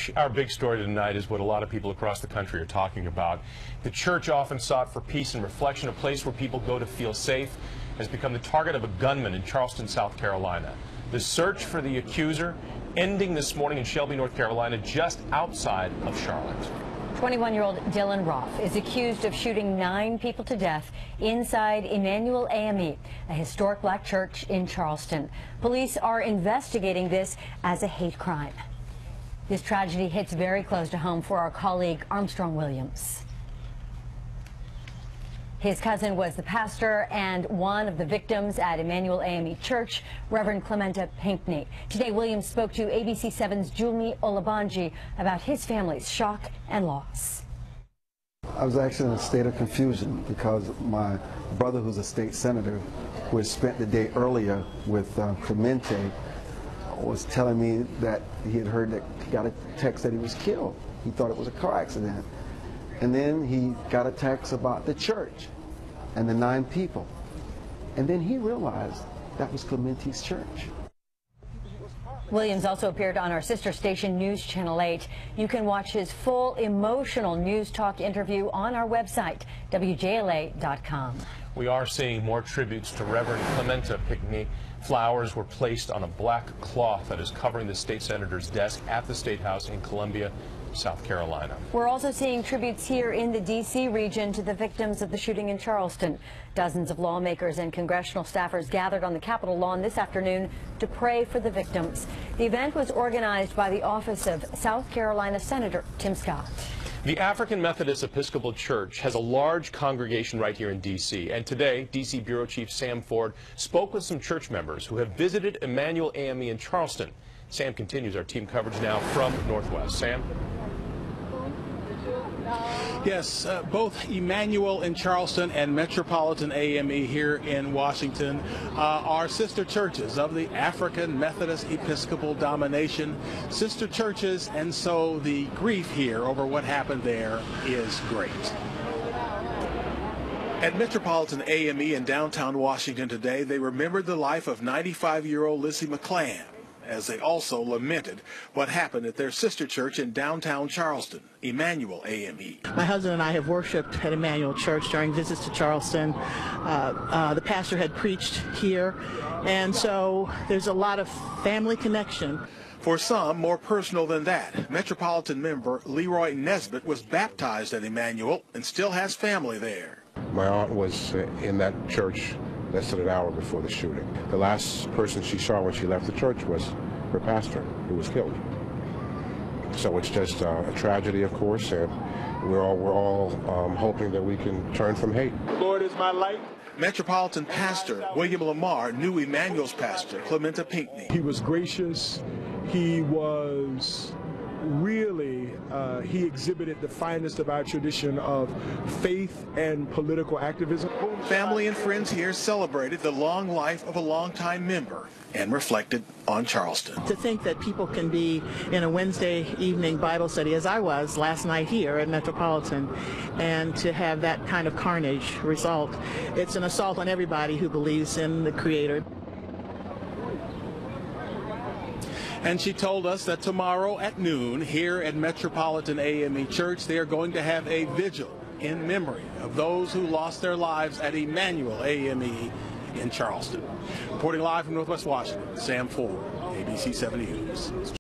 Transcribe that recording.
church. Our big story tonight is what a lot of people across the country are talking about. The church, often sought for peace and reflection, a place where people go to feel safe, has become the target of a gunman in Charleston, South Carolina. The search for the accuser ending this morning in Shelby, North Carolina, just outside of Charlotte. 21-year-old Dylan Roth is accused of shooting 9 people to death inside Emmanuel AME, a historic black church in Charleston. Police are investigating this as a hate crime. This tragedy hits very close to home for our colleague Armstrong Williams. His cousin was the pastor and one of the victims at Emmanuel AME Church, Reverend Clementa Pinckney. Today, Williams spoke to ABC 7's Jumi Olabanji about his family's shock and loss. I was actually in a state of confusion because my brother, who's a state senator, who had spent the day earlier with Clemente, was telling me that he had heard that he got a text that he was killed. He thought it was a car accident. And then he got a text about the church and the 9 people. And then he realized that was Clemente's church. Williams also appeared on our sister station, News Channel 8. You can watch his full emotional news talk interview on our website, WJLA.com. We are seeing more tributes to Reverend Clementa Pinckney. Flowers were placed on a black cloth that is covering the state senator's desk at the State House in Columbia, South Carolina. We're also seeing tributes here in the D.C. region to the victims of the shooting in Charleston. Dozens of lawmakers and congressional staffers gathered on the Capitol lawn this afternoon to pray for the victims. The event was organized by the office of South Carolina Senator Tim Scott. The African Methodist Episcopal Church has a large congregation right here in D.C. And today, D.C. Bureau Chief Sam Ford spoke with some church members who have visited Emmanuel AME in Charleston. Sam continues our team coverage now from Northwest. Sam? Yes, both Emmanuel in Charleston and Metropolitan AME here in Washington are sister churches of the African Methodist Episcopal domination, sister churches, and so the grief here over what happened there is great. At Metropolitan AME in downtown Washington today, they remembered the life of 95-year-old Lizzie McClam, as they also lamented what happened at their sister church in downtown Charleston, Emmanuel AME. My husband and I have worshiped at Emmanuel Church during visits to Charleston. The pastor had preached here, and so there's a lot of family connection. For some, more personal than that, Metropolitan member Leroy Nesbitt was baptized at Emmanuel and still has family there. My aunt was in that church less than an hour before the shooting. The last person she saw when she left the church was her pastor, who was killed. So it's just a tragedy, of course, and we're all hoping that we can turn from hate. Lord is my light. Metropolitan pastor William Lamar knew Emmanuel's pastor, Clementa Pinckney. He was gracious. He was really, he exhibited the finest of our tradition of faith and political activism. Family and friends here celebrated the long life of a longtime member and reflected on Charleston. To think that people can be in a Wednesday evening Bible study, as I was last night here at Metropolitan, and to have that kind of carnage result, it's an assault on everybody who believes in the Creator. And she told us that tomorrow at noon here at Metropolitan AME Church, they are going to have a vigil in memory of those who lost their lives at Emmanuel AME in Charleston. Reporting live from Northwest Washington, Sam Ford, ABC 7 News.